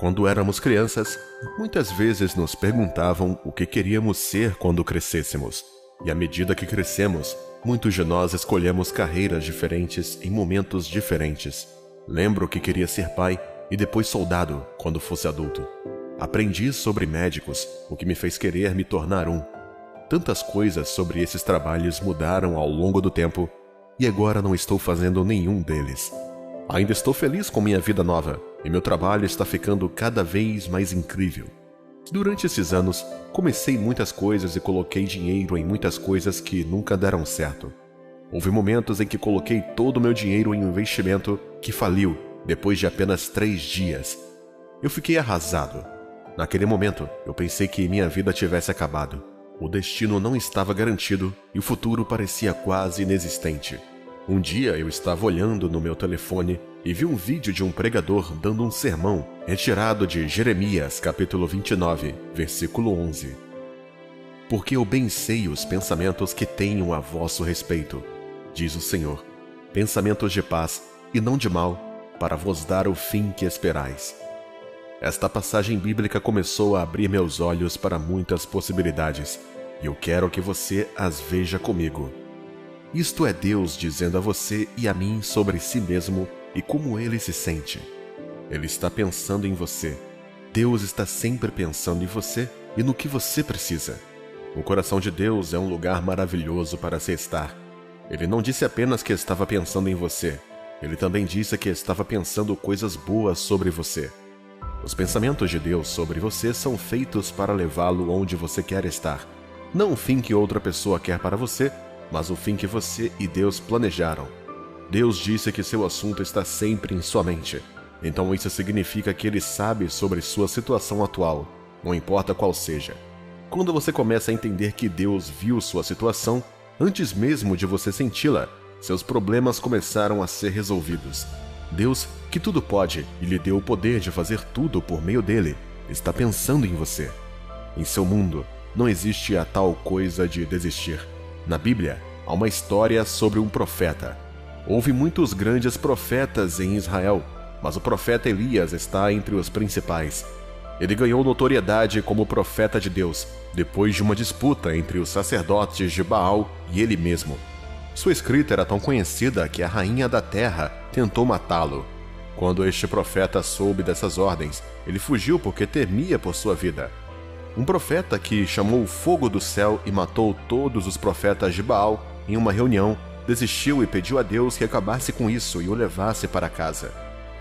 Quando éramos crianças, muitas vezes nos perguntavam o que queríamos ser quando crescêssemos. E à medida que crescemos, muitos de nós escolhemos carreiras diferentes em momentos diferentes. Lembro que queria ser pai e depois soldado quando fosse adulto. Aprendi sobre médicos, o que me fez querer me tornar um. Tantas coisas sobre esses trabalhos mudaram ao longo do tempo e agora não estou fazendo nenhum deles. Ainda estou feliz com minha vida nova e meu trabalho está ficando cada vez mais incrível. Durante esses anos, comecei muitas coisas e coloquei dinheiro em muitas coisas que nunca deram certo. Houve momentos em que coloquei todo o meu dinheiro em um investimento que faliu depois de apenas 3 dias. Eu fiquei arrasado. Naquele momento, eu pensei que minha vida tivesse acabado. O destino não estava garantido e o futuro parecia quase inexistente. Um dia eu estava olhando no meu telefone e vi um vídeo de um pregador dando um sermão retirado de Jeremias capítulo 29, versículo 11. Porque eu bem sei os pensamentos que tenho a vosso respeito, diz o Senhor, pensamentos de paz e não de mal, para vos dar o fim que esperais. Esta passagem bíblica começou a abrir meus olhos para muitas possibilidades, e eu quero que você as veja comigo. Isto é Deus dizendo a você e a mim sobre si mesmo e como Ele se sente. Ele está pensando em você. Deus está sempre pensando em você e no que você precisa. O coração de Deus é um lugar maravilhoso para se estar. Ele não disse apenas que estava pensando em você. Ele também disse que estava pensando coisas boas sobre você. Os pensamentos de Deus sobre você são feitos para levá-lo onde você quer estar. Não o fim que outra pessoa quer para você, mas o fim que você e Deus planejaram. Deus disse que seu assunto está sempre em sua mente. Então isso significa que Ele sabe sobre sua situação atual, não importa qual seja. Quando você começa a entender que Deus viu sua situação, antes mesmo de você senti-la, seus problemas começaram a ser resolvidos. Deus, que tudo pode e lhe deu o poder de fazer tudo por meio dele, está pensando em você. Em seu mundo, não existe a tal coisa de desistir. Na Bíblia, há uma história sobre um profeta. Houve muitos grandes profetas em Israel, mas o profeta Elias está entre os principais. Ele ganhou notoriedade como profeta de Deus, depois de uma disputa entre os sacerdotes de Baal e ele mesmo. Sua escrita era tão conhecida que a rainha da terra tentou matá-lo. Quando este profeta soube dessas ordens, ele fugiu porque temia por sua vida. Um profeta que chamou o fogo do céu e matou todos os profetas de Baal em uma reunião, desistiu e pediu a Deus que acabasse com isso e o levasse para casa.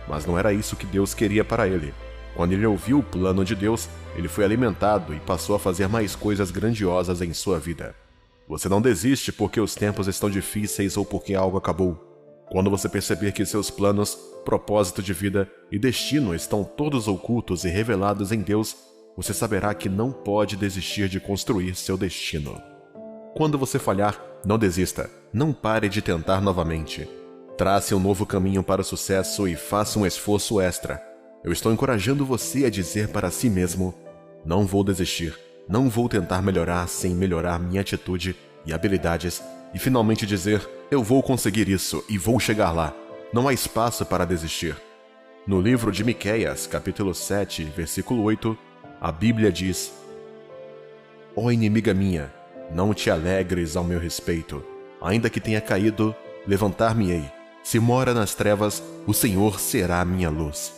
Mas não era isso que Deus queria para ele. Quando ele ouviu o plano de Deus, ele foi alimentado e passou a fazer mais coisas grandiosas em sua vida. Você não desiste porque os tempos estão difíceis ou porque algo acabou. Quando você perceber que seus planos, propósito de vida e destino estão todos ocultos e revelados em Deus, você saberá que não pode desistir de construir seu destino. Quando você falhar, não desista. Não pare de tentar novamente. Trace um novo caminho para o sucesso e faça um esforço extra. Eu estou encorajando você a dizer para si mesmo: não vou desistir. Não vou tentar melhorar sem melhorar minha atitude e habilidades e finalmente dizer: eu vou conseguir isso e vou chegar lá. Não há espaço para desistir. No livro de Miqueias, capítulo 7, versículo 8, a Bíblia diz: ó inimiga minha, não te alegres ao meu respeito. Ainda que tenha caído, levantar-me-ei. Se mora nas trevas, o Senhor será a minha luz.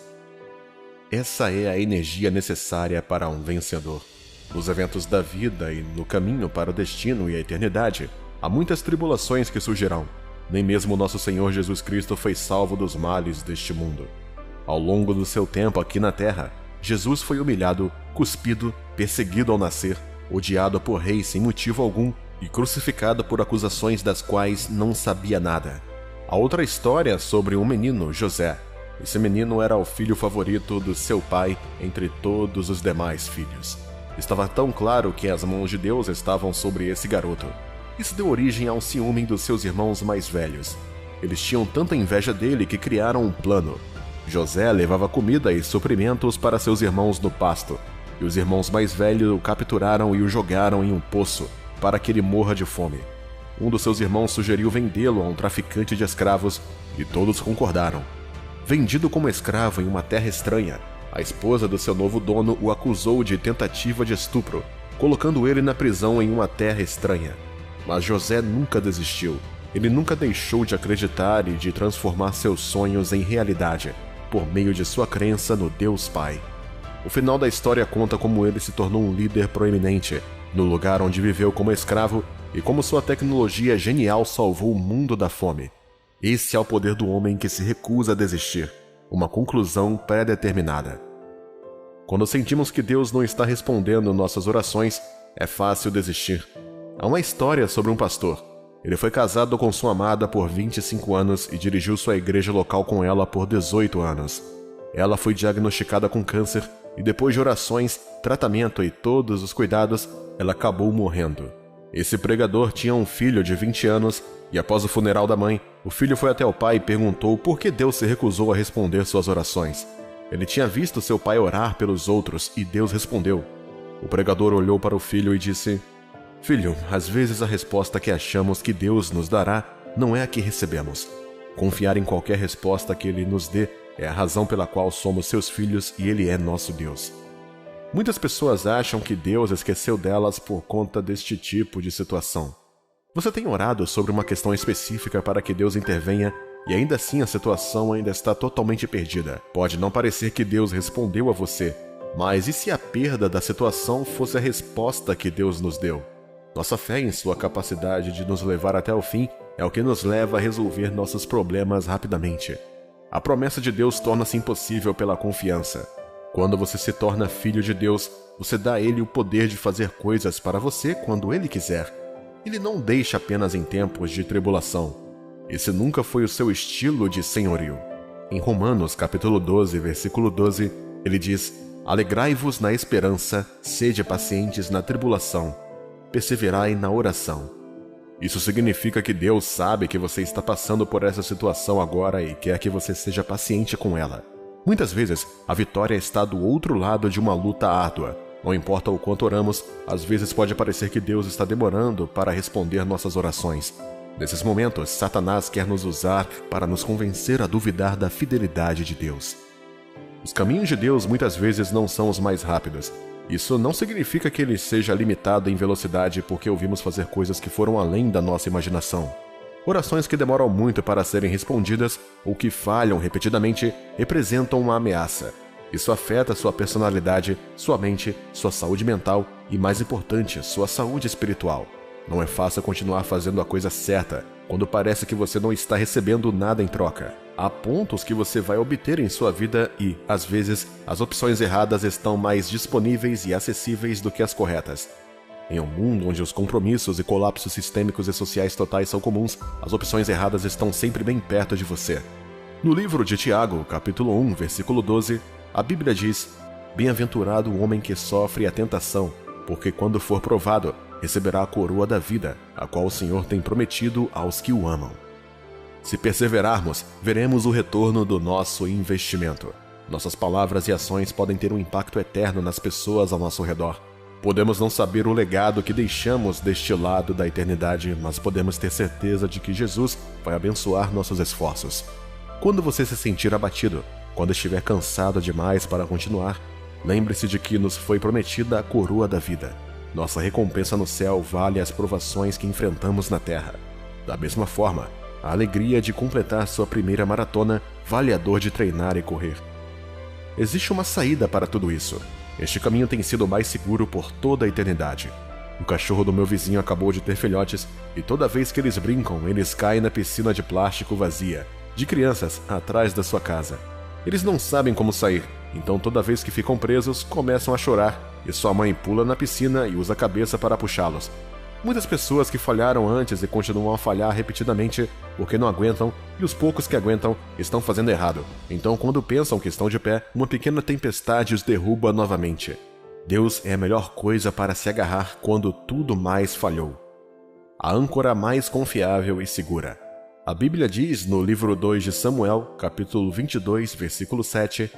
Essa é a energia necessária para um vencedor. Nos eventos da vida e no caminho para o destino e a eternidade, há muitas tribulações que surgirão. Nem mesmo nosso Senhor Jesus Cristo foi salvo dos males deste mundo. Ao longo do seu tempo aqui na terra, Jesus foi humilhado, cuspido, perseguido ao nascer, odiado por reis sem motivo algum e crucificado por acusações das quais não sabia nada. Há outra história sobre um menino, José. Esse menino era o filho favorito do seu pai entre todos os demais filhos. Estava tão claro que as mãos de Deus estavam sobre esse garoto. Isso deu origem a um ciúme dos seus irmãos mais velhos. Eles tinham tanta inveja dele que criaram um plano. José levava comida e suprimentos para seus irmãos no pasto, e os irmãos mais velhos o capturaram e o jogaram em um poço, para que ele morra de fome. Um dos seus irmãos sugeriu vendê-lo a um traficante de escravos, e todos concordaram. Vendido como escravo em uma terra estranha, A esposa do seu novo dono o acusou de tentativa de estupro, colocando ele na prisão em uma terra estranha. Mas José nunca desistiu. Ele nunca deixou de acreditar e de transformar seus sonhos em realidade, por meio de sua crença no Deus Pai. O final da história conta como ele se tornou um líder proeminente, no lugar onde viveu como escravo e como sua tecnologia genial salvou o mundo da fome. Esse é o poder do homem que se recusa a desistir, uma conclusão pré-determinada. Quando sentimos que Deus não está respondendo nossas orações, é fácil desistir. Há uma história sobre um pastor. Ele foi casado com sua amada por 25 anos e dirigiu sua igreja local com ela por 18 anos. Ela foi diagnosticada com câncer e depois de orações, tratamento e todos os cuidados, ela acabou morrendo. Esse pregador tinha um filho de 20 anos e após o funeral da mãe, o filho foi até o pai e perguntou por que Deus se recusou a responder suas orações. Ele tinha visto seu pai orar pelos outros e Deus respondeu. O pregador olhou para o filho e disse: "Filho, às vezes a resposta que achamos que Deus nos dará não é a que recebemos. Confiar em qualquer resposta que Ele nos dê é a razão pela qual somos seus filhos e Ele é nosso Deus." Muitas pessoas acham que Deus esqueceu delas por conta deste tipo de situação. Você tem orado sobre uma questão específica para que Deus intervenha e ainda assim a situação ainda está totalmente perdida. Pode não parecer que Deus respondeu a você, mas e se a perda da situação fosse a resposta que Deus nos deu? Nossa fé em sua capacidade de nos levar até o fim é o que nos leva a resolver nossos problemas rapidamente. A promessa de Deus torna-se impossível pela confiança. Quando você se torna filho de Deus, você dá a Ele o poder de fazer coisas para você quando Ele quiser. Ele não deixa apenas em tempos de tribulação. Esse nunca foi o seu estilo de senhorio. Em Romanos capítulo 12, versículo 12, ele diz: "Alegrai-vos na esperança, sede pacientes na tribulação, perseverai na oração." Isso significa que Deus sabe que você está passando por essa situação agora e quer que você seja paciente com ela. Muitas vezes, a vitória está do outro lado de uma luta árdua. Não importa o quanto oramos, às vezes pode parecer que Deus está demorando para responder nossas orações. Nesses momentos, Satanás quer nos usar para nos convencer a duvidar da fidelidade de Deus. Os caminhos de Deus muitas vezes não são os mais rápidos. Isso não significa que ele seja limitado em velocidade porque ouvimos fazer coisas que foram além da nossa imaginação. Orações que demoram muito para serem respondidas ou que falham repetidamente representam uma ameaça. Isso afeta sua personalidade, sua mente, sua saúde mental e, mais importante, sua saúde espiritual. Não é fácil continuar fazendo a coisa certa quando parece que você não está recebendo nada em troca. Há pontos que você vai obter em sua vida e, às vezes, as opções erradas estão mais disponíveis e acessíveis do que as corretas. Em um mundo onde os compromissos e colapsos sistêmicos e sociais totais são comuns, as opções erradas estão sempre bem perto de você. No livro de Tiago, capítulo 1, versículo 12, a Bíblia diz: "Bem-aventurado o homem que sofre a tentação, porque quando for provado, receberá a coroa da vida, a qual o Senhor tem prometido aos que o amam." Se perseverarmos, veremos o retorno do nosso investimento. Nossas palavras e ações podem ter um impacto eterno nas pessoas ao nosso redor. Podemos não saber o legado que deixamos deste lado da eternidade, mas podemos ter certeza de que Jesus vai abençoar nossos esforços. Quando você se sentir abatido, quando estiver cansado demais para continuar, lembre-se de que nos foi prometida a coroa da vida. Nossa recompensa no céu vale as provações que enfrentamos na terra. Da mesma forma, a alegria de completar sua primeira maratona vale a dor de treinar e correr. Existe uma saída para tudo isso. Este caminho tem sido mais seguro por toda a eternidade. O cachorro do meu vizinho acabou de ter filhotes e toda vez que eles brincam, eles caem na piscina de plástico vazia, de crianças atrás da sua casa. Eles não sabem como sair, então toda vez que ficam presos, começam a chorar e sua mãe pula na piscina e usa a cabeça para puxá-los. Muitas pessoas que falharam antes e continuam a falhar repetidamente porque não aguentam, e os poucos que aguentam estão fazendo errado. Então, quando pensam que estão de pé, uma pequena tempestade os derruba novamente. Deus é a melhor coisa para se agarrar quando tudo mais falhou. A âncora mais confiável e segura. A Bíblia diz no livro 2 de Samuel, capítulo 22, versículo 7: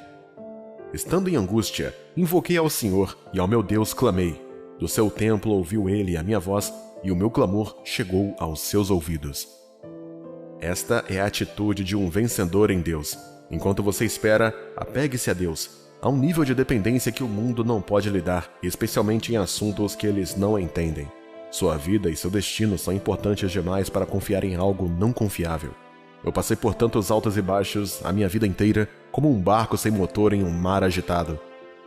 "Estando em angústia, invoquei ao Senhor e ao meu Deus clamei. Do seu templo ouviu ele a minha voz, e o meu clamor chegou aos seus ouvidos." Esta é a atitude de um vencedor em Deus. Enquanto você espera, apegue-se a Deus. Há um nível de dependência que o mundo não pode lidar, especialmente em assuntos que eles não entendem. Sua vida e seu destino são importantes demais para confiar em algo não confiável. Eu passei por tantos altos e baixos a minha vida inteira, como um barco sem motor em um mar agitado.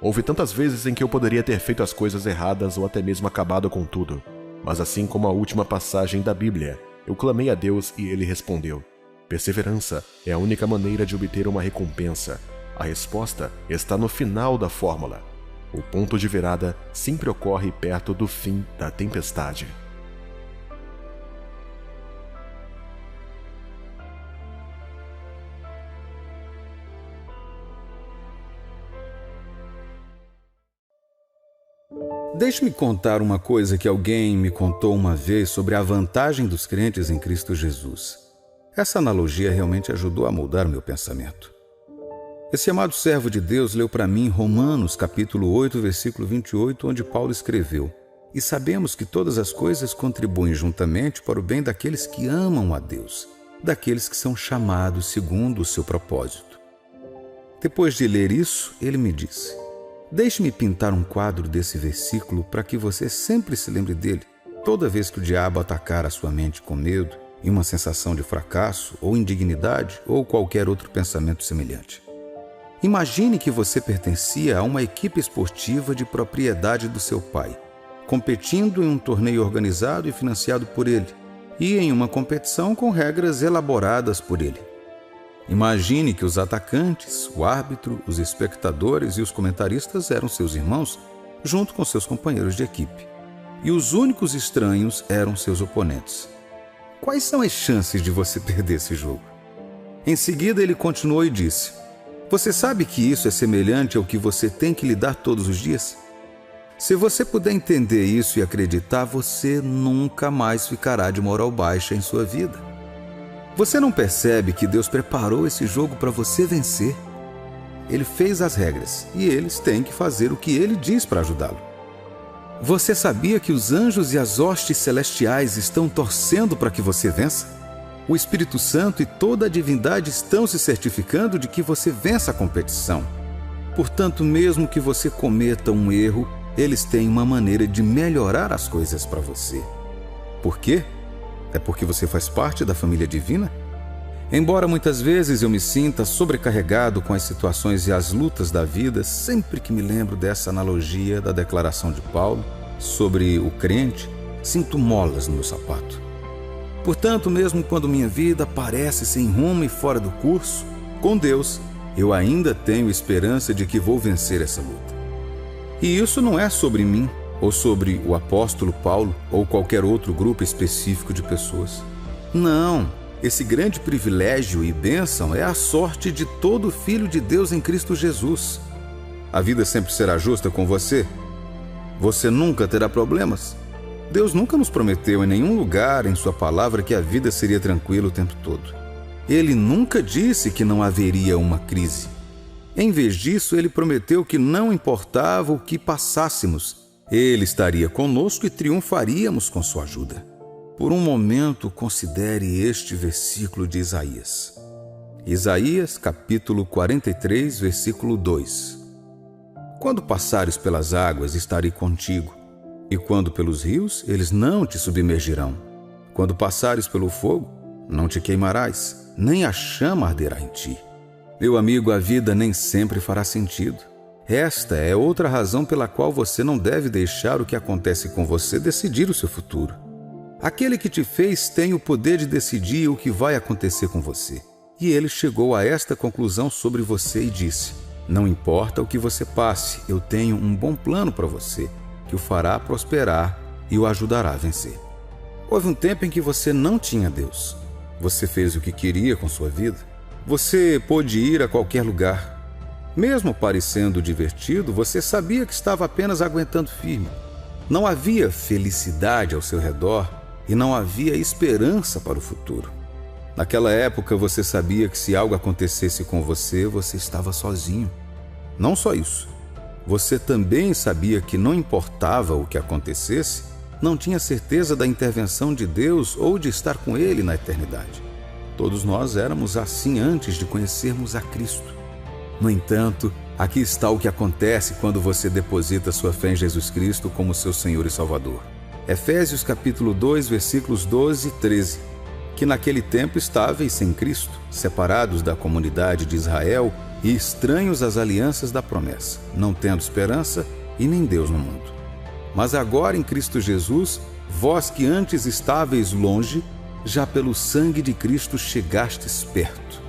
Houve tantas vezes em que eu poderia ter feito as coisas erradas ou até mesmo acabado com tudo. Mas assim como a última passagem da Bíblia, eu clamei a Deus e Ele respondeu. Perseverança é a única maneira de obter uma recompensa. A resposta está no final da fórmula. O ponto de virada sempre ocorre perto do fim da tempestade. Deixe-me contar uma coisa que alguém me contou uma vez sobre a vantagem dos crentes em Cristo Jesus. Essa analogia realmente ajudou a moldar o meu pensamento. Esse amado servo de Deus leu para mim Romanos capítulo 8, versículo 28, onde Paulo escreveu: "E sabemos que todas as coisas contribuem juntamente para o bem daqueles que amam a Deus, daqueles que são chamados segundo o seu propósito." Depois de ler isso, ele me disse: "Deixe-me pintar um quadro desse versículo para que você sempre se lembre dele, toda vez que o diabo atacar a sua mente com medo e uma sensação de fracasso ou indignidade ou qualquer outro pensamento semelhante. Imagine que você pertencia a uma equipe esportiva de propriedade do seu pai, competindo em um torneio organizado e financiado por ele, e em uma competição com regras elaboradas por ele. Imagine que os atacantes, o árbitro, os espectadores e os comentaristas eram seus irmãos, junto com seus companheiros de equipe. E os únicos estranhos eram seus oponentes. Quais são as chances de você perder esse jogo?" Em seguida, ele continuou e disse: "Você sabe que isso é semelhante ao que você tem que lidar todos os dias? Se você puder entender isso e acreditar, você nunca mais ficará de moral baixa em sua vida. Você não percebe que Deus preparou esse jogo para você vencer? Ele fez as regras e eles têm que fazer o que ele diz para ajudá-lo. Você sabia que os anjos e as hostes celestiais estão torcendo para que você vença? O Espírito Santo e toda a divindade estão se certificando de que você vença a competição. Portanto, mesmo que você cometa um erro, eles têm uma maneira de melhorar as coisas para você. Por quê? É porque você faz parte da família divina? Embora muitas vezes eu me sinta sobrecarregado com as situações e as lutas da vida, sempre que me lembro dessa analogia da declaração de Paulo sobre o crente, sinto molas no meu sapato. Portanto, mesmo quando minha vida parece sem rumo e fora do curso, com Deus, eu ainda tenho esperança de que vou vencer essa luta. E isso não é sobre mim, ou sobre o apóstolo Paulo, ou qualquer outro grupo específico de pessoas. Não, esse grande privilégio e bênção é a sorte de todo filho de Deus em Cristo Jesus. A vida sempre será justa com você? Você nunca terá problemas? Deus nunca nos prometeu em nenhum lugar em sua palavra que a vida seria tranquila o tempo todo. Ele nunca disse que não haveria uma crise. Em vez disso, ele prometeu que não importava o que passássemos, ele estaria conosco e triunfaríamos com sua ajuda. Por um momento, considere este versículo de Isaías. Isaías, capítulo 43, versículo 2. "Quando passares pelas águas, estarei contigo, e quando pelos rios, eles não te submergirão. Quando passares pelo fogo, não te queimarás, nem a chama arderá em ti." Meu amigo, a vida nem sempre fará sentido. Esta é outra razão pela qual você não deve deixar o que acontece com você decidir o seu futuro. Aquele que te fez tem o poder de decidir o que vai acontecer com você. E ele chegou a esta conclusão sobre você e disse: "Não importa o que você passe, eu tenho um bom plano para você, que o fará prosperar e o ajudará a vencer." Houve um tempo em que você não tinha Deus. Você fez o que queria com sua vida. Você pôde ir a qualquer lugar. Mesmo parecendo divertido, você sabia que estava apenas aguentando firme. Não havia felicidade ao seu redor e não havia esperança para o futuro. Naquela época, você sabia que se algo acontecesse com você, você estava sozinho. Não só isso, você também sabia que não importava o que acontecesse, não tinha certeza da intervenção de Deus ou de estar com Ele na eternidade. Todos nós éramos assim antes de conhecermos a Cristo. No entanto, Aqui está o que acontece quando você deposita sua fé em Jesus Cristo como seu Senhor e Salvador. Efésios capítulo 2, versículos 12 e 13. Que naquele tempo estáveis sem Cristo, separados da comunidade de Israel e estranhos às alianças da promessa, não tendo esperança e nem Deus no mundo. Mas agora em Cristo Jesus, vós que antes estáveis longe, já pelo sangue de Cristo chegastes perto.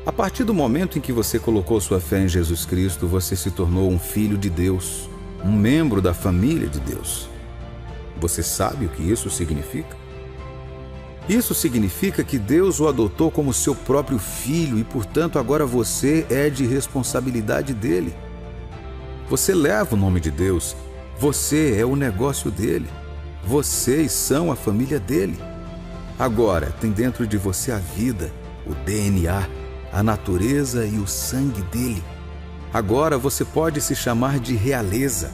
A partir do momento em que você colocou sua fé em Jesus Cristo, você se tornou um filho de Deus, um membro da família de Deus. Você sabe o que isso significa? Isso significa que Deus o adotou como seu próprio filho e, portanto, agora você é de responsabilidade dele. Você leva o nome de Deus, você é o negócio dele, vocês são a família dele. Agora, tem dentro de você a vida, o DNA, a natureza e o sangue dele. Agora você pode se chamar de realeza.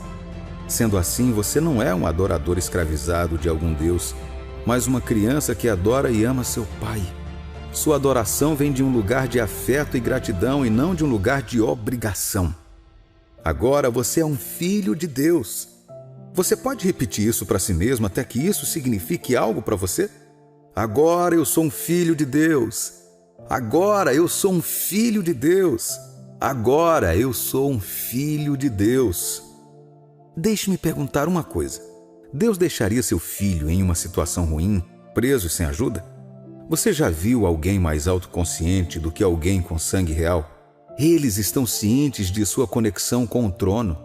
Sendo assim, você não é um adorador escravizado de algum Deus, mas uma criança que adora e ama seu pai. Sua adoração vem de um lugar de afeto e gratidão e não de um lugar de obrigação. Agora você é um filho de Deus. Você pode repetir isso para si mesmo até que isso signifique algo para você? Agora eu sou um filho de Deus. Agora eu sou um filho de Deus. Agora eu sou um filho de Deus. Deixe-me perguntar uma coisa. Deus deixaria seu filho em uma situação ruim, preso e sem ajuda? Você já viu alguém mais autoconsciente do que alguém com sangue real? Eles estão cientes de sua conexão com o trono.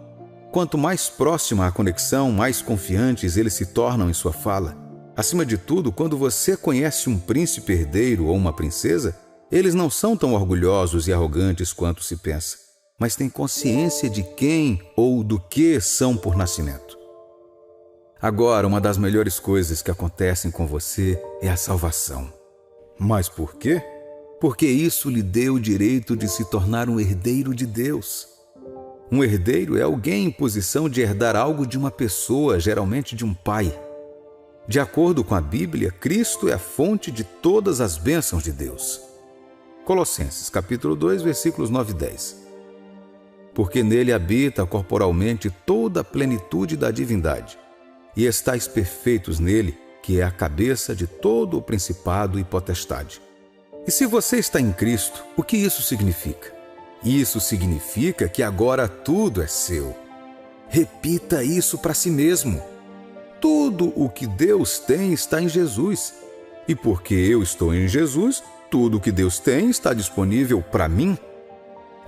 Quanto mais próxima a conexão, mais confiantes eles se tornam em sua fala. Acima de tudo, quando você conhece um príncipe herdeiro ou uma princesa, eles não são tão orgulhosos e arrogantes quanto se pensa, mas têm consciência de quem ou do que são por nascimento. Agora, uma das melhores coisas que acontecem com você é a salvação. Mas por quê? Porque isso lhe deu o direito de se tornar um herdeiro de Deus. Um herdeiro é alguém em posição de herdar algo de uma pessoa, geralmente de um pai. De acordo com a Bíblia, Cristo é a fonte de todas as bênçãos de Deus. Colossenses, capítulo 2, versículos 9 e 10. Porque nele habita corporalmente toda a plenitude da divindade, e estáis perfeitos nele, que é a cabeça de todo o principado e potestade. E se você está em Cristo, o que isso significa? Isso significa que agora tudo é seu. Repita isso para si mesmo. Tudo o que Deus tem está em Jesus. E porque eu estou em Jesus, tudo o que Deus tem está disponível para mim.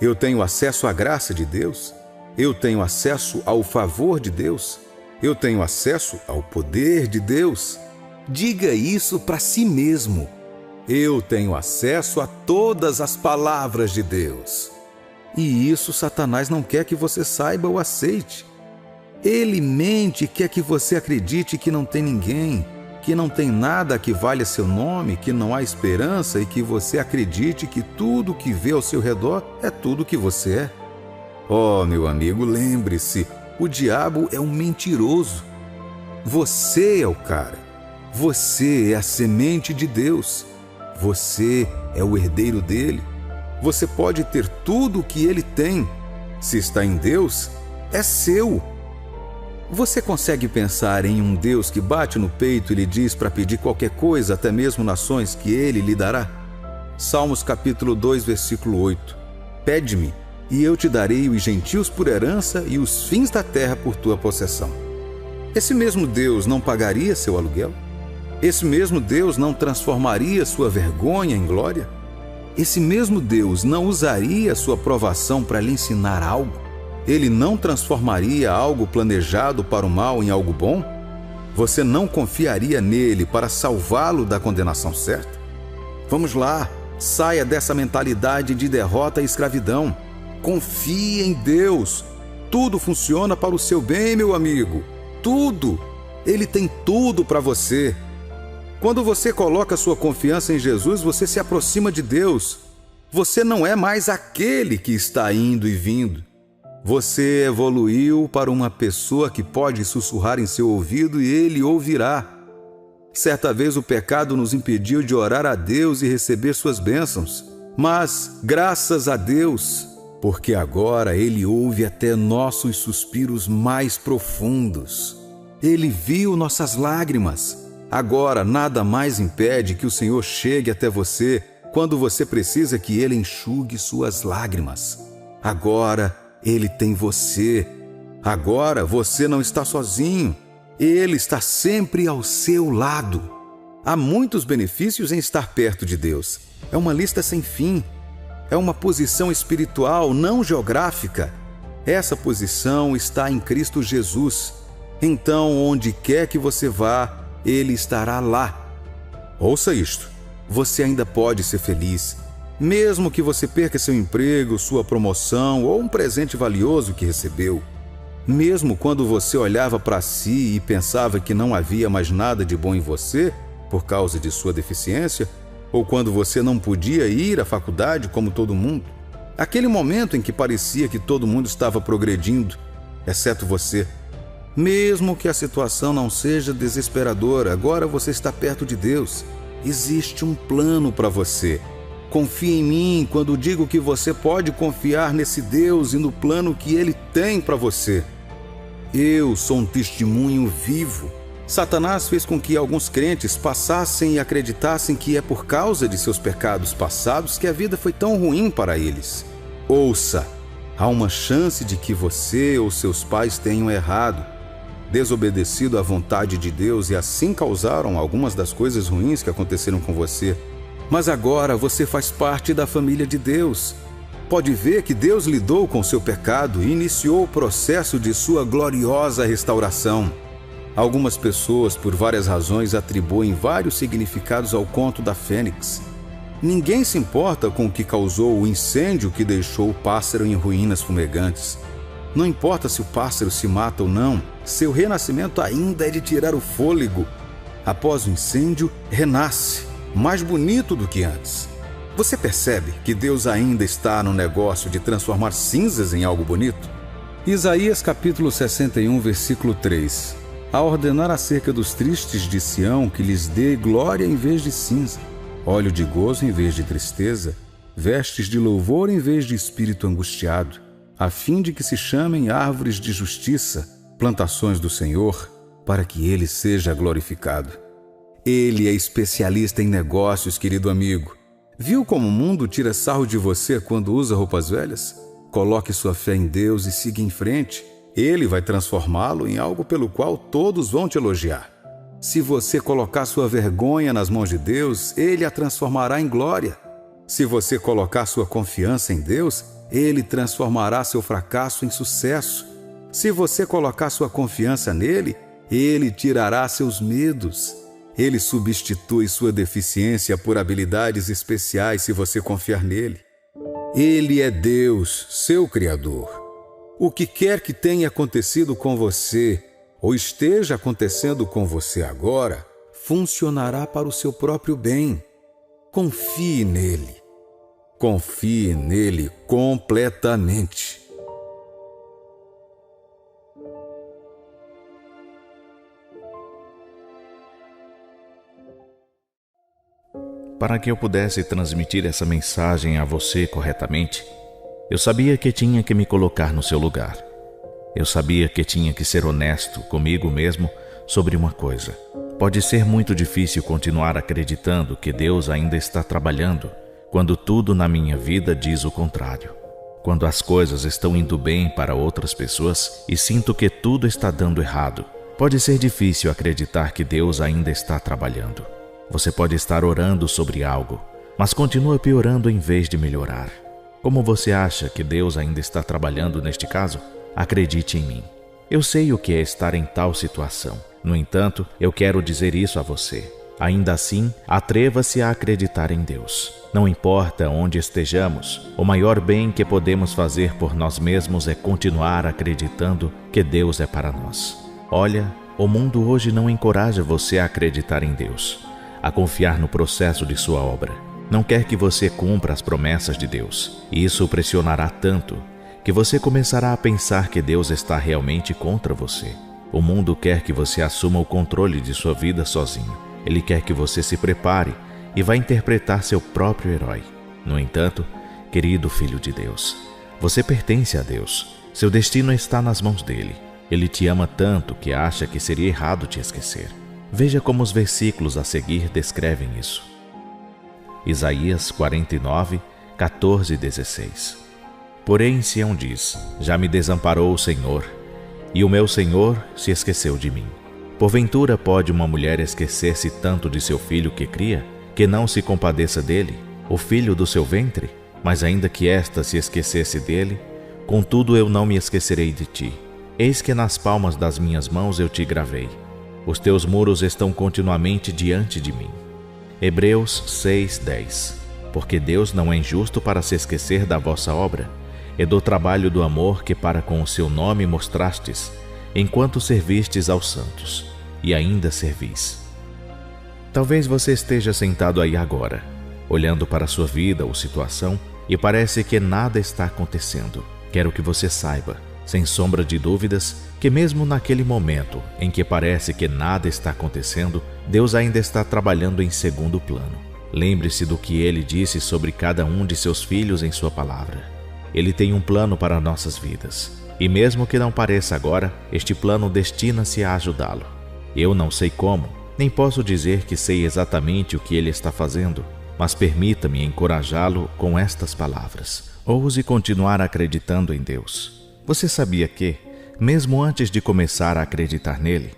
Eu tenho acesso à graça de Deus. Eu tenho acesso ao favor de Deus. Eu tenho acesso ao poder de Deus. Diga isso para si mesmo. Eu tenho acesso a todas as palavras de Deus. E isso Satanás não quer que você saiba ou aceite. Ele mente e quer que você acredite que não tem ninguém, que não tem nada que valha seu nome, que não há esperança e que você acredite que tudo que vê ao seu redor é tudo que você é. Oh, meu amigo, lembre-se, o diabo é um mentiroso. Você é o cara. Você é a semente de Deus. Você é o herdeiro dele. Você pode ter tudo o que ele tem. Se está em Deus, é seu. Você consegue pensar em um Deus que bate no peito e lhe diz para pedir qualquer coisa, até mesmo nações, que ele lhe dará? Salmos capítulo 2, versículo 8. Pede-me, e eu te darei os gentios por herança e os fins da terra por tua possessão. Esse mesmo Deus não pagaria seu aluguel? Esse mesmo Deus não transformaria sua vergonha em glória? Esse mesmo Deus não usaria sua provação para lhe ensinar algo? Ele não transformaria algo planejado para o mal em algo bom? Você não confiaria nele para salvá-lo da condenação certa? Vamos lá, saia dessa mentalidade de derrota e escravidão. Confie em Deus. Tudo funciona para o seu bem, meu amigo. Tudo. Ele tem tudo para você. Quando você coloca sua confiança em Jesus, você se aproxima de Deus. Você não é mais aquele que está indo e vindo. Você evoluiu para uma pessoa que pode sussurrar em seu ouvido e ele ouvirá. Certa vez o pecado nos impediu de orar a Deus e receber suas bênçãos. Mas, graças a Deus, porque agora Ele ouve até nossos suspiros mais profundos. Ele viu nossas lágrimas. Agora nada mais impede que o Senhor chegue até você quando você precisa que Ele enxugue suas lágrimas. Agora Ele tem você. Agora você não está sozinho. Ele está sempre ao seu lado. Há muitos benefícios em estar perto de Deus. É uma lista sem fim. É uma posição espiritual, não geográfica. Essa posição está em Cristo Jesus. Então, onde quer que você vá, Ele estará lá. Ouça isto. Você ainda pode ser feliz, mesmo que você perca seu emprego, sua promoção ou um presente valioso que recebeu. Mesmo quando você olhava para si e pensava que não havia mais nada de bom em você por causa de sua deficiência, ou quando você não podia ir à faculdade como todo mundo. Aquele momento em que parecia que todo mundo estava progredindo, exceto você. Mesmo que a situação não seja desesperadora, agora você está perto de Deus. Existe um plano para você. Confie em mim quando digo que você pode confiar nesse Deus e no plano que Ele tem para você. Eu sou um testemunho vivo. Satanás fez com que alguns crentes passassem e acreditassem que é por causa de seus pecados passados que a vida foi tão ruim para eles. Ouça, há uma chance de que você ou seus pais tenham errado, desobedecido à vontade de Deus e assim causaram algumas das coisas ruins que aconteceram com você. Mas agora você faz parte da família de Deus. Pode ver que Deus lidou com seu pecado e iniciou o processo de sua gloriosa restauração. Algumas pessoas, por várias razões, atribuem vários significados ao conto da Fênix. Ninguém se importa com o que causou o incêndio que deixou o pássaro em ruínas fumegantes. Não importa se o pássaro se mata ou não, seu renascimento ainda é de tirar o fôlego. Após o incêndio, renasce, mais bonito do que antes. Você percebe que Deus ainda está no negócio de transformar cinzas em algo bonito? Isaías capítulo 61, versículo 3. A ordenar acerca dos tristes de Sião que lhes dê glória em vez de cinza, óleo de gozo em vez de tristeza, vestes de louvor em vez de espírito angustiado, a fim de que se chamem árvores de justiça, plantações do Senhor, para que Ele seja glorificado. Ele é especialista em negócios, querido amigo. Viu como o mundo tira sarro de você quando usa roupas velhas? Coloque sua fé em Deus e siga em frente. Ele vai transformá-lo em algo pelo qual todos vão te elogiar. Se você colocar sua vergonha nas mãos de Deus, Ele a transformará em glória. Se você colocar sua confiança em Deus, Ele transformará seu fracasso em sucesso. Se você colocar sua confiança nele, Ele tirará seus medos. Ele substitui sua deficiência por habilidades especiais se você confiar nele. Ele é Deus, seu Criador. O que quer que tenha acontecido com você, ou esteja acontecendo com você agora, funcionará para o seu próprio bem. Confie nele. Confie nele completamente. Para que eu pudesse transmitir essa mensagem a você corretamente, eu sabia que tinha que me colocar no seu lugar. Eu sabia que tinha que ser honesto comigo mesmo sobre uma coisa. Pode ser muito difícil continuar acreditando que Deus ainda está trabalhando quando tudo na minha vida diz o contrário. Quando as coisas estão indo bem para outras pessoas e sinto que tudo está dando errado, pode ser difícil acreditar que Deus ainda está trabalhando. Você pode estar orando sobre algo, mas continua piorando em vez de melhorar. Como você acha que Deus ainda está trabalhando neste caso? Acredite em mim. Eu sei o que é estar em tal situação. No entanto, eu quero dizer isso a você. Ainda assim, atreva-se a acreditar em Deus. Não importa onde estejamos, o maior bem que podemos fazer por nós mesmos é continuar acreditando que Deus é para nós. Olha, o mundo hoje não encoraja você a acreditar em Deus, a confiar no processo de sua obra. Não quer que você cumpra as promessas de Deus. Isso o pressionará tanto que você começará a pensar que Deus está realmente contra você. O mundo quer que você assuma o controle de sua vida sozinho. Ele quer que você se prepare e vá interpretar seu próprio herói. No entanto, querido filho de Deus, Você pertence a Deus. Seu destino está nas mãos dele. Ele te ama tanto que acha que seria errado te esquecer. Veja como os versículos a seguir descrevem isso. Isaías 49, 14 e 16. Porém, Sião diz: já me desamparou o Senhor, e o meu Senhor se esqueceu de mim. Porventura pode uma mulher esquecer-se tanto de seu filho que cria, que não se compadeça dele, o filho do seu ventre? Mas ainda que esta se esquecesse dele, contudo eu não me esquecerei de ti. Eis que nas palmas das minhas mãos eu te gravei. Os teus muros estão continuamente diante de mim. Hebreus 6:10. Porque Deus não é injusto para se esquecer da vossa obra, e do trabalho do amor que para com o seu nome mostrastes, enquanto servistes aos santos, e ainda servis. Talvez você esteja sentado aí agora, olhando para a sua vida ou situação, e parece que nada está acontecendo. Quero que você saiba, sem sombra de dúvidas, que mesmo naquele momento em que parece que nada está acontecendo, Deus ainda está trabalhando em segundo plano. Lembre-se do que Ele disse sobre cada um de seus filhos em sua palavra. Ele tem um plano para nossas vidas, e mesmo que não pareça agora, este plano destina-se a ajudá-lo. Eu não sei como, nem posso dizer que sei exatamente o que Ele está fazendo, mas permita-me encorajá-lo com estas palavras. Ouse continuar acreditando em Deus. Você sabia que, mesmo antes de começar a acreditar nele,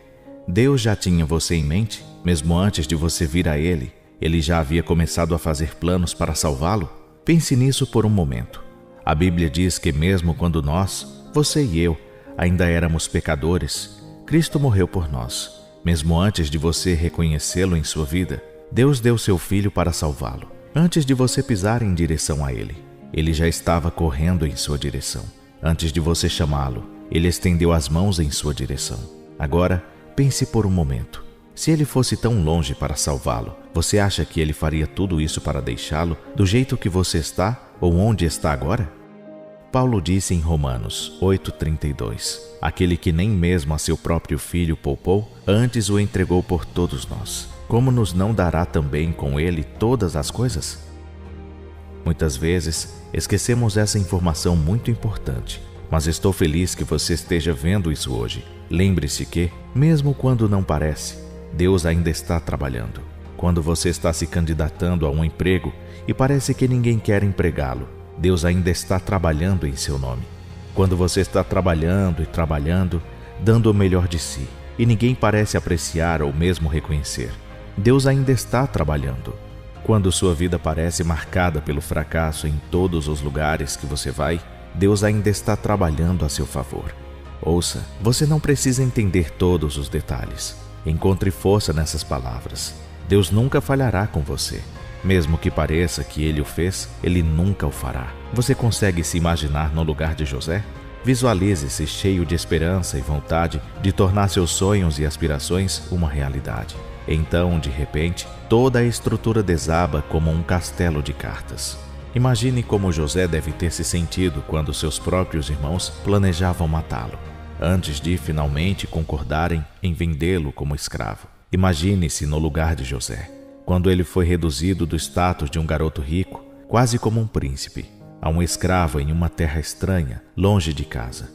Deus já tinha você em mente? Mesmo antes de você vir a Ele, Ele já havia começado a fazer planos para salvá-lo? Pense nisso por um momento. A Bíblia diz que mesmo quando nós, você e eu, ainda éramos pecadores, Cristo morreu por nós. Mesmo antes de você reconhecê-lo em sua vida, Deus deu seu Filho para salvá-lo. Antes de você pisar em direção a Ele, Ele já estava correndo em sua direção. Antes de você chamá-lo, Ele estendeu as mãos em sua direção. Agora, pense por um momento. Se Ele fosse tão longe para salvá-lo, você acha que Ele faria tudo isso para deixá-lo do jeito que você está ou onde está agora? Paulo disse em Romanos 8:32, aquele que nem mesmo a seu próprio Filho poupou, antes o entregou por todos nós. Como nos não dará também com Ele todas as coisas? Muitas vezes, esquecemos essa informação muito importante, mas estou feliz que você esteja vendo isso hoje. Lembre-se que, mesmo quando não parece, Deus ainda está trabalhando. Quando você está se candidatando a um emprego e parece que ninguém quer empregá-lo, Deus ainda está trabalhando em seu nome. Quando você está trabalhando e trabalhando, dando o melhor de si, e ninguém parece apreciar ou mesmo reconhecer, Deus ainda está trabalhando. Quando sua vida parece marcada pelo fracasso em todos os lugares que você vai, Deus ainda está trabalhando a seu favor. Ouça, você não precisa entender todos os detalhes. Encontre força nessas palavras. Deus nunca falhará com você. Mesmo que pareça que Ele o fez, Ele nunca o fará. Você consegue se imaginar no lugar de José? Visualize-se cheio de esperança e vontade de tornar seus sonhos e aspirações uma realidade. Então, de repente, toda a estrutura desaba como um castelo de cartas. Imagine como José deve ter se sentido quando seus próprios irmãos planejavam matá-lo, antes de finalmente concordarem em vendê-lo como escravo. Imagine-se no lugar de José, quando ele foi reduzido do status de um garoto rico, quase como um príncipe, a um escravo em uma terra estranha, longe de casa.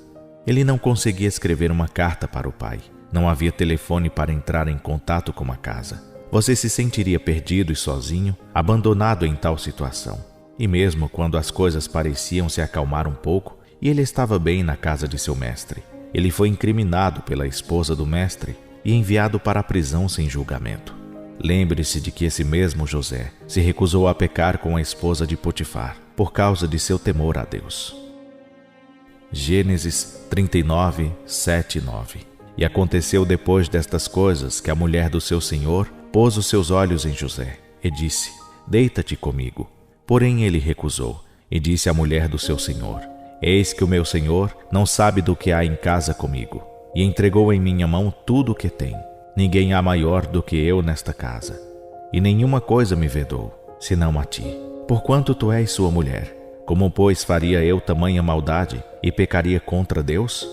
Ele não conseguia escrever uma carta para o pai. Não havia telefone para entrar em contato com a casa. Você se sentiria perdido e sozinho, abandonado em tal situação. E mesmo quando as coisas pareciam se acalmar um pouco, e ele estava bem na casa de seu mestre, ele foi incriminado pela esposa do mestre e enviado para a prisão sem julgamento. Lembre-se de que esse mesmo José se recusou a pecar com a esposa de Potifar, por causa de seu temor a Deus. Gênesis 39, 7 e 9. E aconteceu depois destas coisas que a mulher do seu senhor pôs os seus olhos em José e disse: deita-te comigo. Porém ele recusou e disse à mulher do seu senhor: eis que o meu senhor não sabe do que há em casa comigo, e entregou em minha mão tudo o que tem. Ninguém há maior do que eu nesta casa, e nenhuma coisa me vedou, senão a ti, porquanto tu és sua mulher. Como, pois, faria eu tamanha maldade e pecaria contra Deus?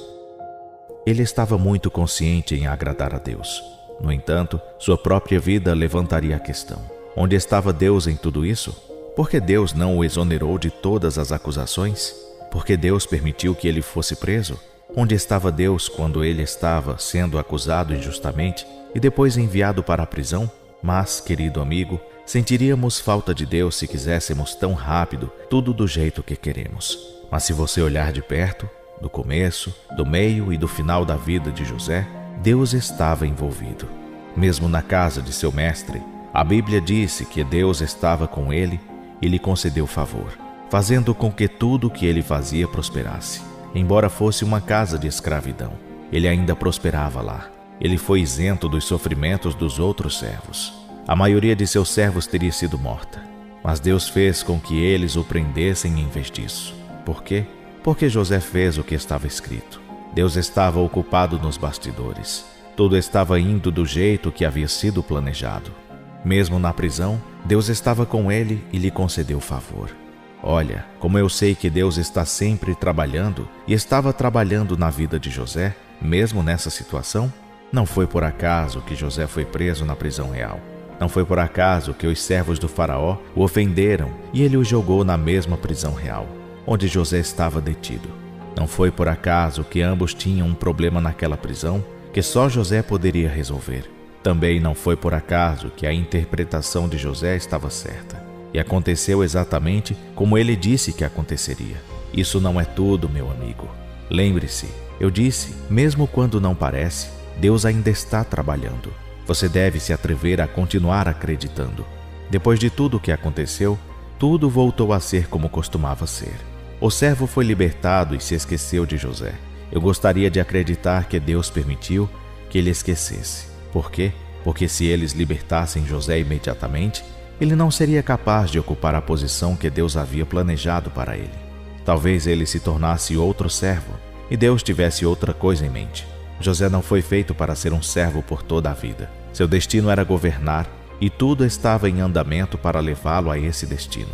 Ele estava muito consciente em agradar a Deus. No entanto, sua própria vida levantaria a questão: onde estava Deus em tudo isso? Por que Deus não o exonerou de todas as acusações? Porque Deus permitiu que ele fosse preso? Onde estava Deus quando ele estava sendo acusado injustamente e depois enviado para a prisão? Mas, querido amigo, sentiríamos falta de Deus se quiséssemos tão rápido tudo do jeito que queremos. Mas se você olhar de perto, do começo, do meio e do final da vida de José, Deus estava envolvido. Mesmo na casa de seu mestre, a Bíblia disse que Deus estava com ele e lhe concedeu favor, fazendo com que tudo o que ele fazia prosperasse. Embora fosse uma casa de escravidão, ele ainda prosperava lá. Ele foi isento dos sofrimentos dos outros servos. A maioria de seus servos teria sido morta, mas Deus fez com que eles o prendessem em vez disso. Por quê? Porque José fez o que estava escrito. Deus estava ocupado nos bastidores. Tudo estava indo do jeito que havia sido planejado. Mesmo na prisão, Deus estava com ele e lhe concedeu favor. Olha, como eu sei que Deus está sempre trabalhando e estava trabalhando na vida de José, mesmo nessa situação. Não foi por acaso que José foi preso na prisão real. Não foi por acaso que os servos do faraó o ofenderam e ele o jogou na mesma prisão real, onde José estava detido. Não foi por acaso que ambos tinham um problema naquela prisão que só José poderia resolver. Também não foi por acaso que a interpretação de José estava certa. E aconteceu exatamente como ele disse que aconteceria. Isso não é tudo, meu amigo. Lembre-se, eu disse, mesmo quando não parece, Deus ainda está trabalhando. Você deve se atrever a continuar acreditando. Depois de tudo o que aconteceu, tudo voltou a ser como costumava ser. O servo foi libertado e se esqueceu de José. Eu gostaria de acreditar que Deus permitiu que ele esquecesse. Por quê? Porque se eles libertassem José imediatamente, ele não seria capaz de ocupar a posição que Deus havia planejado para ele. Talvez ele se tornasse outro servo e Deus tivesse outra coisa em mente. José não foi feito para ser um servo por toda a vida. Seu destino era governar e tudo estava em andamento para levá-lo a esse destino.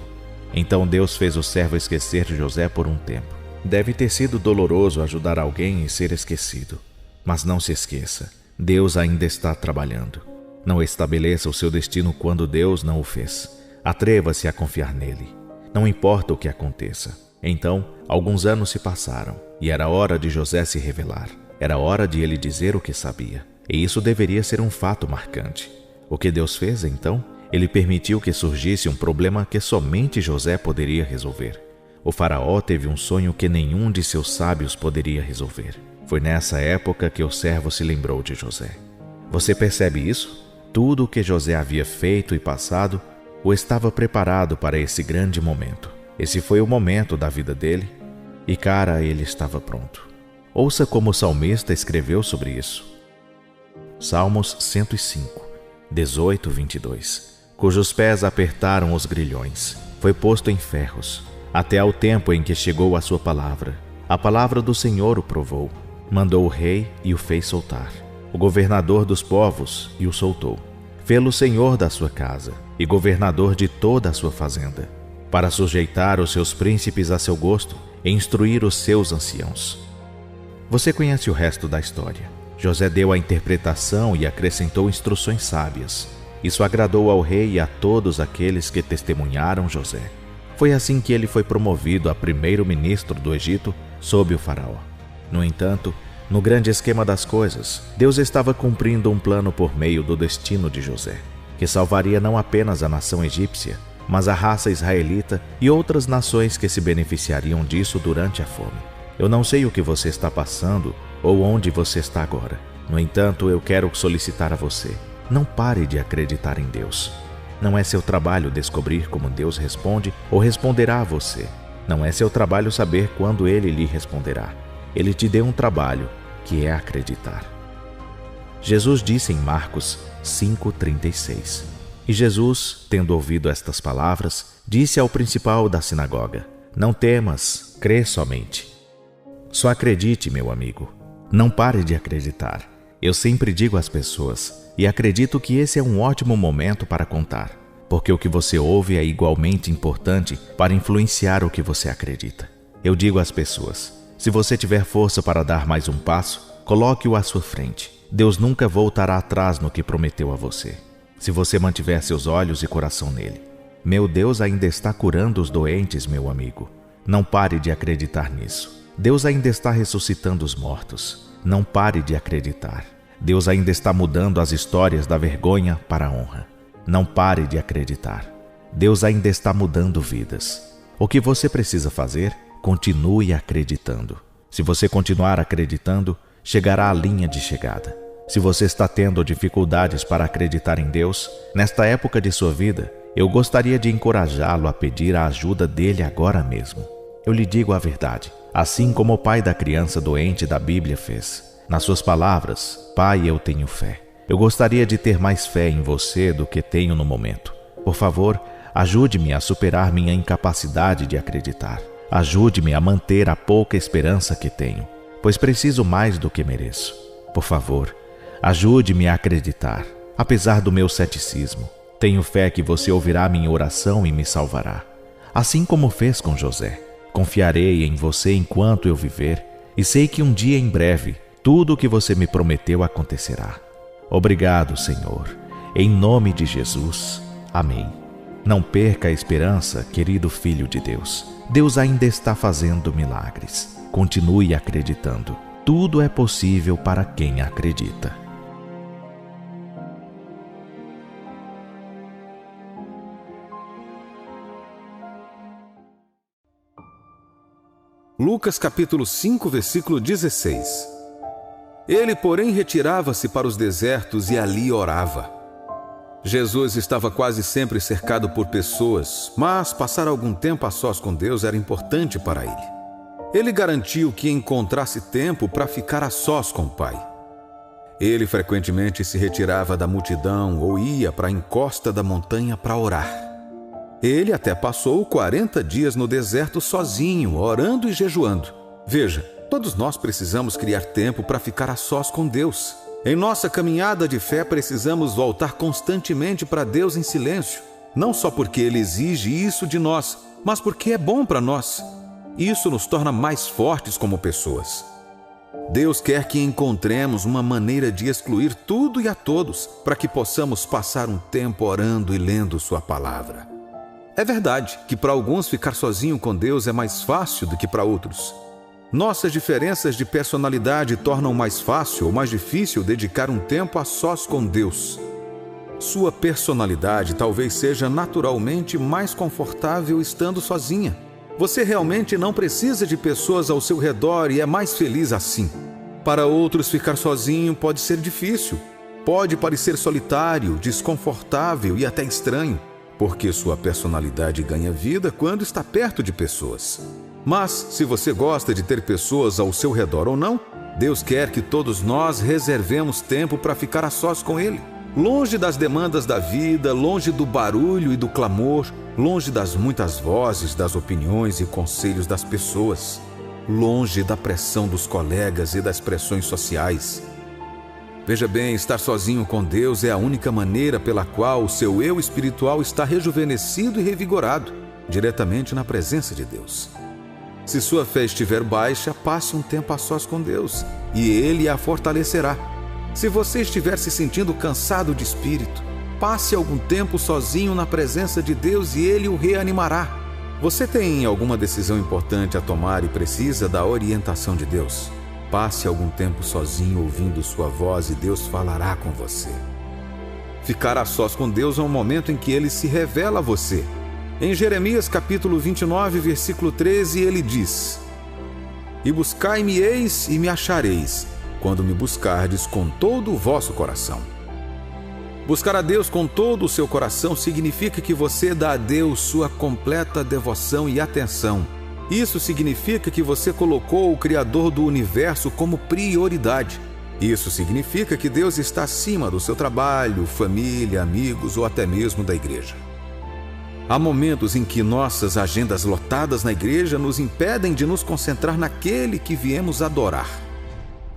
Então Deus fez o servo esquecer de José por um tempo. Deve ter sido doloroso ajudar alguém e ser esquecido. Mas não se esqueça, Deus ainda está trabalhando. Não estabeleça o seu destino quando Deus não o fez. Atreva-se a confiar nele. Não importa o que aconteça. Então, alguns anos se passaram e era hora de José se revelar. Era hora de ele dizer o que sabia. E isso deveria ser um fato marcante. O que Deus fez, então? Ele permitiu que surgisse um problema que somente José poderia resolver. O faraó teve um sonho que nenhum de seus sábios poderia resolver. Foi nessa época que o servo se lembrou de José. Você percebe isso? Tudo o que José havia feito e passado o estava preparado para esse grande momento. Esse foi o momento da vida dele e, cara, ele estava pronto. Ouça como o salmista escreveu sobre isso. Salmos 105, 18, 22. Cujos pés apertaram os grilhões, foi posto em ferros, até ao tempo em que chegou a sua palavra. A palavra do Senhor o provou, mandou o rei e o fez soltar, o governador dos povos e o soltou. Fê-lo senhor da sua casa e governador de toda a sua fazenda, para sujeitar os seus príncipes a seu gosto e instruir os seus anciãos. Você conhece o resto da história. José deu a interpretação e acrescentou instruções sábias. Isso agradou ao rei e a todos aqueles que testemunharam José. Foi assim que ele foi promovido a primeiro-ministro do Egito sob o faraó. No entanto, no grande esquema das coisas, Deus estava cumprindo um plano por meio do destino de José, que salvaria não apenas a nação egípcia, mas a raça israelita e outras nações que se beneficiariam disso durante a fome. Eu não sei o que você está passando ou onde você está agora. No entanto, eu quero solicitar a você: não pare de acreditar em Deus. Não é seu trabalho descobrir como Deus responde ou responderá a você. Não é seu trabalho saber quando Ele lhe responderá. Ele te deu um trabalho, que é acreditar. Jesus disse em Marcos 5,36. E Jesus, tendo ouvido estas palavras, disse ao principal da sinagoga: não temas, crê somente. Só acredite, meu amigo. Não pare de acreditar. Eu sempre digo às pessoas, e acredito que esse é um ótimo momento para contar, porque o que você ouve é igualmente importante para influenciar o que você acredita. Eu digo às pessoas: se você tiver força para dar mais um passo, coloque-o à sua frente. Deus nunca voltará atrás no que prometeu a você, se você mantiver seus olhos e coração nele. Meu Deus ainda está curando os doentes, meu amigo. Não pare de acreditar nisso. Deus ainda está ressuscitando os mortos. Não pare de acreditar. Deus ainda está mudando as histórias da vergonha para a honra. Não pare de acreditar. Deus ainda está mudando vidas. O que você precisa fazer? Continue acreditando. Se você continuar acreditando, chegará à linha de chegada. Se você está tendo dificuldades para acreditar em Deus, nesta época de sua vida, eu gostaria de encorajá-lo a pedir a ajuda dele agora mesmo. Eu lhe digo a verdade, assim como o pai da criança doente da Bíblia fez. Nas suas palavras, Pai, eu tenho fé. Eu gostaria de ter mais fé em você do que tenho no momento. Por favor, ajude-me a superar minha incapacidade de acreditar. Ajude-me a manter a pouca esperança que tenho, pois preciso mais do que mereço. Por favor, ajude-me a acreditar, apesar do meu ceticismo. Tenho fé que você ouvirá minha oração e me salvará, assim como fez com José. Confiarei em você enquanto eu viver, e sei que um dia em breve, tudo o que você me prometeu acontecerá. Obrigado, Senhor. Em nome de Jesus. Amém. Não perca a esperança, querido Filho de Deus. Deus ainda está fazendo milagres. Continue acreditando. Tudo é possível para quem acredita. Lucas capítulo 5, versículo 16. Ele, porém, retirava-se para os desertos e ali orava. Jesus estava quase sempre cercado por pessoas, mas passar algum tempo a sós com Deus era importante para ele. Ele garantiu que encontrasse tempo para ficar a sós com o Pai. Ele frequentemente se retirava da multidão ou ia para a encosta da montanha para orar. Ele até passou 40 dias no deserto sozinho, orando e jejuando. Veja, todos nós precisamos criar tempo para ficar a sós com Deus. Em nossa caminhada de fé, precisamos voltar constantemente para Deus em silêncio. Não só porque Ele exige isso de nós, mas porque é bom para nós. Isso nos torna mais fortes como pessoas. Deus quer que encontremos uma maneira de excluir tudo e a todos, para que possamos passar um tempo orando e lendo Sua palavra. É verdade que para alguns ficar sozinho com Deus é mais fácil do que para outros. Nossas diferenças de personalidade tornam mais fácil ou mais difícil dedicar um tempo a sós com Deus. Sua personalidade talvez seja naturalmente mais confortável estando sozinha. Você realmente não precisa de pessoas ao seu redor e é mais feliz assim. Para outros, ficar sozinho pode ser difícil. Pode parecer solitário, desconfortável e até estranho, porque sua personalidade ganha vida quando está perto de pessoas. Mas, se você gosta de ter pessoas ao seu redor ou não, Deus quer que todos nós reservemos tempo para ficar a sós com Ele. Longe das demandas da vida, longe do barulho e do clamor, longe das muitas vozes, das opiniões e conselhos das pessoas, longe da pressão dos colegas e das pressões sociais. Veja bem, estar sozinho com Deus é a única maneira pela qual o seu eu espiritual está rejuvenescido e revigorado, diretamente na presença de Deus. Se sua fé estiver baixa, passe um tempo a sós com Deus, e Ele a fortalecerá. Se você estiver se sentindo cansado de espírito, passe algum tempo sozinho na presença de Deus e Ele o reanimará. Você tem alguma decisão importante a tomar e precisa da orientação de Deus? Passe algum tempo sozinho ouvindo sua voz e Deus falará com você. Ficar a sós com Deus é um momento em que Ele se revela a você. Em Jeremias capítulo 29, versículo 13, ele diz: E buscai-me-eis e me achareis, quando me buscardes com todo o vosso coração. Buscar a Deus com todo o seu coração significa que você dá a Deus sua completa devoção e atenção. Isso significa que você colocou o Criador do universo como prioridade. Isso significa que Deus está acima do seu trabalho, família, amigos ou até mesmo da igreja. Há momentos em que nossas agendas lotadas na igreja nos impedem de nos concentrar naquele que viemos adorar.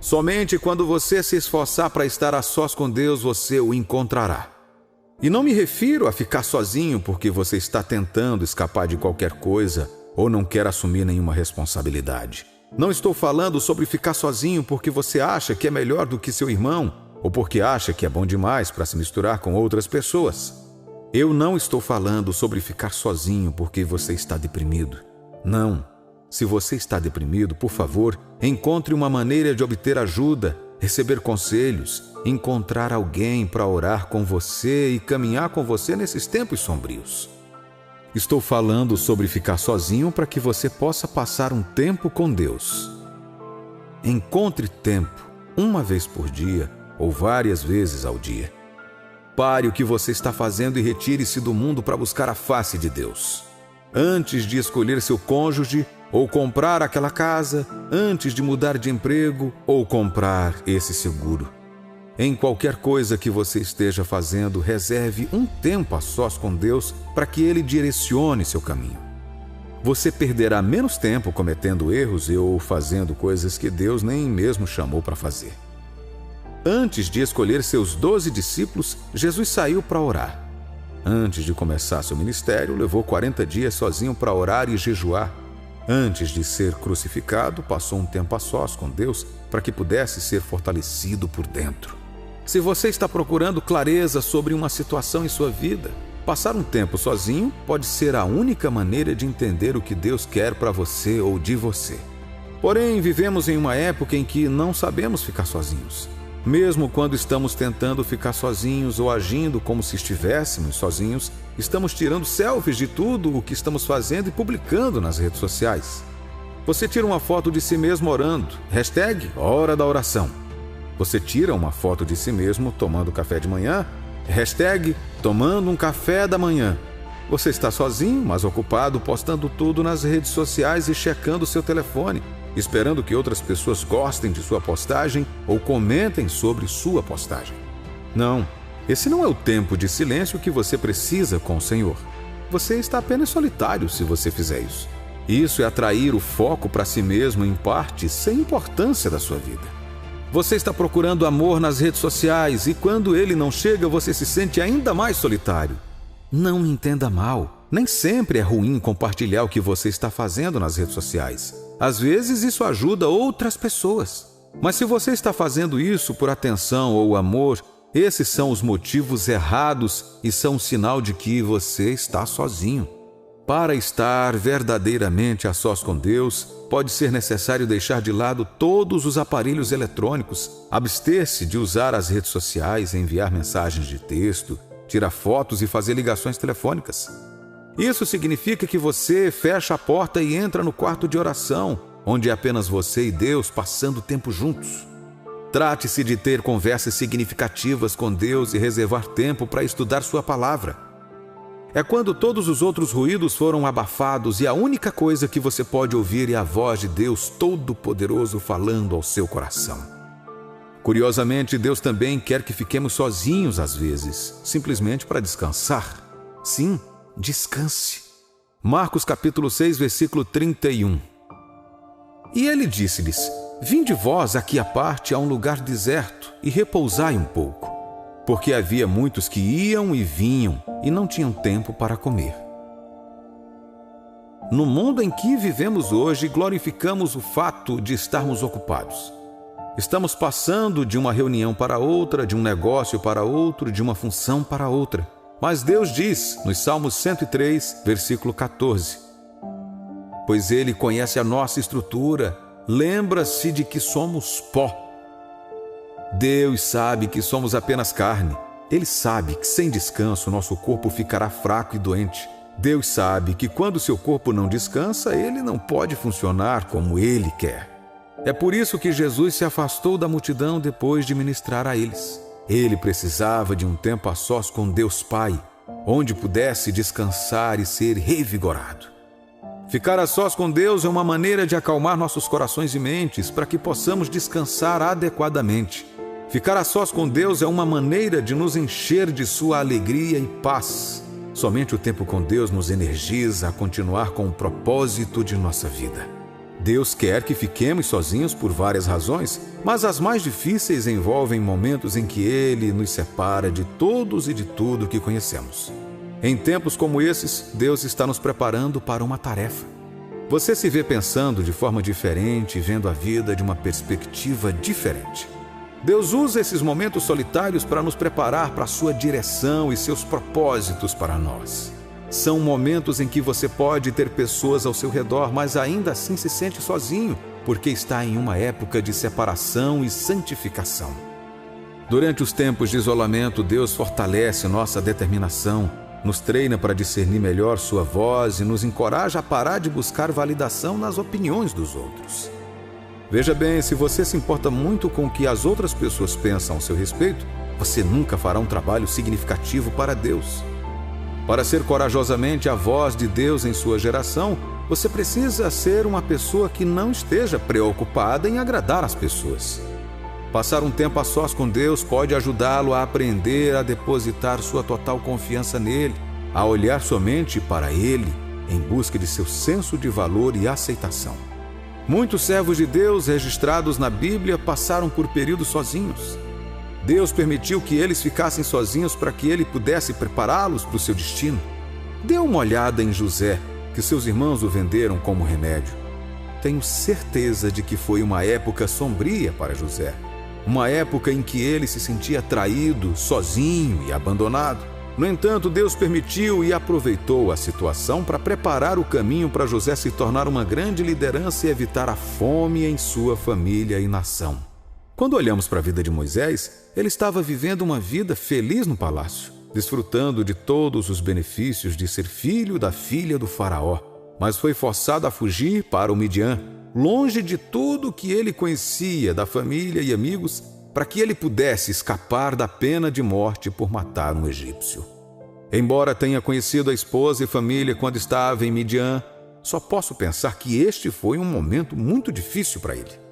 Somente quando você se esforçar para estar a sós com Deus, você o encontrará. E não me refiro a ficar sozinho porque você está tentando escapar de qualquer coisa ou não quer assumir nenhuma responsabilidade. Não estou falando sobre ficar sozinho porque você acha que é melhor do que seu irmão ou porque acha que é bom demais para se misturar com outras pessoas. Eu não estou falando sobre ficar sozinho porque você está deprimido. Não, Se você está deprimido, por favor, encontre uma maneira de obter ajuda, receber conselhos, encontrar alguém para orar com você e caminhar com você nesses tempos sombrios. Estou falando sobre ficar sozinho para que você possa passar um tempo com Deus. Encontre tempo, uma vez por dia ou várias vezes ao dia. Pare o que você está fazendo e retire-se do mundo para buscar a face de Deus. Antes de escolher seu cônjuge ou comprar aquela casa, antes de mudar de emprego ou comprar esse seguro. Em qualquer coisa que você esteja fazendo, reserve um tempo a sós com Deus para que Ele direcione seu caminho. Você perderá menos tempo cometendo erros ou fazendo coisas que Deus nem mesmo chamou para fazer. Antes de escolher seus 12 discípulos, Jesus saiu para orar. Antes de começar seu ministério, levou 40 dias sozinho para orar e jejuar. Antes de ser crucificado, passou um tempo a sós com Deus para que pudesse ser fortalecido por dentro. Se você está procurando clareza sobre uma situação em sua vida, passar um tempo sozinho pode ser a única maneira de entender o que Deus quer para você ou de você. Porém, vivemos em uma época em que não sabemos ficar sozinhos. Mesmo quando estamos tentando ficar sozinhos ou agindo como se estivéssemos sozinhos, estamos tirando selfies de tudo o que estamos fazendo e publicando nas redes sociais. Você tira uma foto de si mesmo orando, #hora da oração. Você tira uma foto de si mesmo tomando café de manhã, #tomando um café da manhã. Você está sozinho, mas ocupado postando tudo nas redes sociais e checando seu telefone, esperando que outras pessoas gostem de sua postagem ou comentem sobre sua postagem. Não, esse não é o tempo de silêncio que você precisa com o Senhor. Você está apenas solitário se você fizer isso. Isso é atrair o foco para si mesmo em parte sem importância da sua vida. Você está procurando amor nas redes sociais e quando ele não chega, você se sente ainda mais solitário. Não me entenda mal. Nem sempre é ruim compartilhar o que você está fazendo nas redes sociais. Às vezes isso ajuda outras pessoas. Mas se você está fazendo isso por atenção ou amor, esses são os motivos errados e são um sinal de que você está sozinho. Para estar verdadeiramente a sós com Deus, pode ser necessário deixar de lado todos os aparelhos eletrônicos, abster-se de usar as redes sociais, enviar mensagens de texto, tirar fotos e fazer ligações telefônicas. Isso significa que você fecha a porta e entra no quarto de oração, onde é apenas você e Deus passando tempo juntos. Trate-se de ter conversas significativas com Deus e reservar tempo para estudar sua palavra. É quando todos os outros ruídos foram abafados e a única coisa que você pode ouvir é a voz de Deus Todo-Poderoso falando ao seu coração. Curiosamente, Deus também quer que fiquemos sozinhos às vezes, simplesmente para descansar. Sim, descanse. Marcos capítulo 6, versículo 31. E ele disse-lhes: Vinde vós aqui à parte a um lugar deserto e repousai um pouco. Porque havia muitos que iam e vinham e não tinham tempo para comer. No mundo em que vivemos hoje, glorificamos o fato de estarmos ocupados. Estamos passando de uma reunião para outra, de um negócio para outro, de uma função para outra. Mas Deus diz, nos Salmos 103, versículo 14: Pois Ele conhece a nossa estrutura, lembra-se de que somos pó. Deus sabe que somos apenas carne. Ele sabe que sem descanso nosso corpo ficará fraco e doente. Deus sabe que quando seu corpo não descansa, ele não pode funcionar como ele quer. É por isso que Jesus se afastou da multidão depois de ministrar a eles. Ele precisava de um tempo a sós com Deus Pai, onde pudesse descansar e ser revigorado. Ficar a sós com Deus é uma maneira de acalmar nossos corações e mentes para que possamos descansar adequadamente. Ficar a sós com Deus é uma maneira de nos encher de sua alegria e paz. Somente o tempo com Deus nos energiza a continuar com o propósito de nossa vida. Deus quer que fiquemos sozinhos por várias razões, mas as mais difíceis envolvem momentos em que Ele nos separa de todos e de tudo que conhecemos. Em tempos como esses, Deus está nos preparando para uma tarefa. Você se vê pensando de forma diferente e vendo a vida de uma perspectiva diferente. Deus usa esses momentos solitários para nos preparar para a sua direção e seus propósitos para nós. São momentos em que você pode ter pessoas ao seu redor, mas ainda assim se sente sozinho, porque está em uma época de separação e santificação. Durante os tempos de isolamento, Deus fortalece nossa determinação, nos treina para discernir melhor sua voz e nos encoraja a parar de buscar validação nas opiniões dos outros. Veja bem, se você se importa muito com o que as outras pessoas pensam a seu respeito, você nunca fará um trabalho significativo para Deus. Para ser corajosamente a voz de Deus em sua geração, você precisa ser uma pessoa que não esteja preocupada em agradar as pessoas. Passar um tempo a sós com Deus pode ajudá-lo a aprender a depositar sua total confiança nele, a olhar somente para Ele, em busca de seu senso de valor e aceitação. Muitos servos de Deus registrados na Bíblia passaram por períodos sozinhos. Deus permitiu que eles ficassem sozinhos para que Ele pudesse prepará-los para o seu destino. Dê uma olhada em José, que seus irmãos o venderam como remédio. Tenho certeza de que foi uma época sombria para José. Uma época em que ele se sentia traído, sozinho e abandonado. No entanto, Deus permitiu e aproveitou a situação para preparar o caminho para José se tornar uma grande liderança e evitar a fome em sua família e nação. Quando olhamos para a vida de Moisés, ele estava vivendo uma vida feliz no palácio, desfrutando de todos os benefícios de ser filho da filha do faraó, mas foi forçado a fugir para o Midian, longe de tudo que ele conhecia da família e amigos, para que ele pudesse escapar da pena de morte por matar um egípcio. Embora tenha conhecido a esposa e família quando estava em Midian, só posso pensar que este foi um momento muito difícil para ele.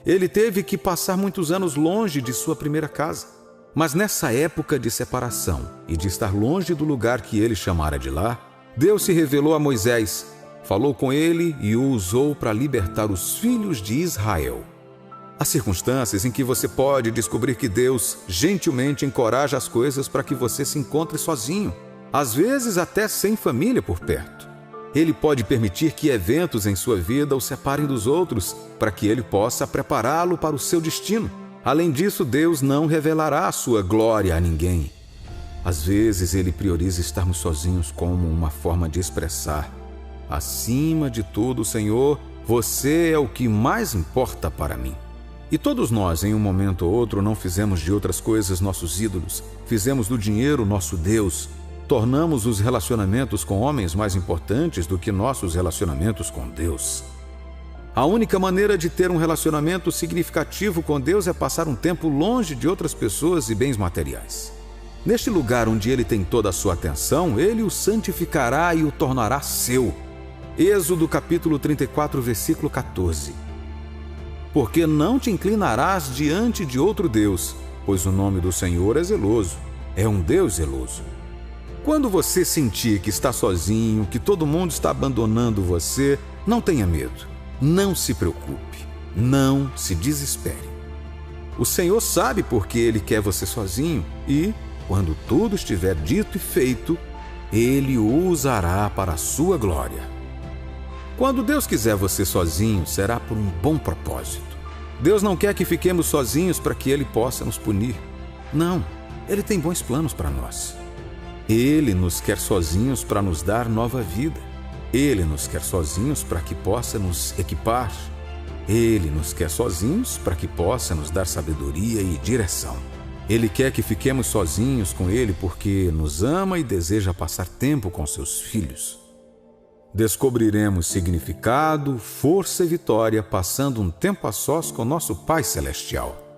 Ele teve que passar muitos anos longe de sua primeira casa. Mas nessa época de separação e de estar longe do lugar que ele chamara de lar, Deus se revelou a Moisés, falou com ele e o usou para libertar os filhos de Israel. Há circunstâncias em que você pode descobrir que Deus gentilmente encoraja as coisas para que você se encontre sozinho, às vezes até sem família por perto. Ele pode permitir que eventos em sua vida o separem dos outros, para que ele possa prepará-lo para o seu destino. Além disso, Deus não revelará a sua glória a ninguém. Às vezes, ele prioriza estarmos sozinhos como uma forma de expressar: acima de tudo, Senhor, você é o que mais importa para mim. E todos nós, em um momento ou outro, não fizemos de outras coisas nossos ídolos, fizemos do dinheiro nosso Deus. Tornamos os relacionamentos com homens mais importantes do que nossos relacionamentos com Deus. A única maneira de ter um relacionamento significativo com Deus é passar um tempo longe de outras pessoas e bens materiais. Neste lugar onde Ele tem toda a sua atenção, Ele o santificará e o tornará seu. Êxodo capítulo 34, versículo 14. Porque não te inclinarás diante de outro Deus, pois o nome do Senhor é zeloso, é um Deus zeloso. Quando você sentir que está sozinho, que todo mundo está abandonando você, não tenha medo, não se preocupe, não se desespere. O Senhor sabe por que Ele quer você sozinho e, quando tudo estiver dito e feito, Ele o usará para a sua glória. Quando Deus quiser você sozinho, será por um bom propósito. Deus não quer que fiquemos sozinhos para que Ele possa nos punir. Não, Ele tem bons planos para nós. Ele nos quer sozinhos para nos dar nova vida. Ele nos quer sozinhos para que possa nos equipar. Ele nos quer sozinhos para que possa nos dar sabedoria e direção. Ele quer que fiquemos sozinhos com Ele porque nos ama e deseja passar tempo com seus filhos. Descobriremos significado, força e vitória passando um tempo a sós com nosso Pai Celestial.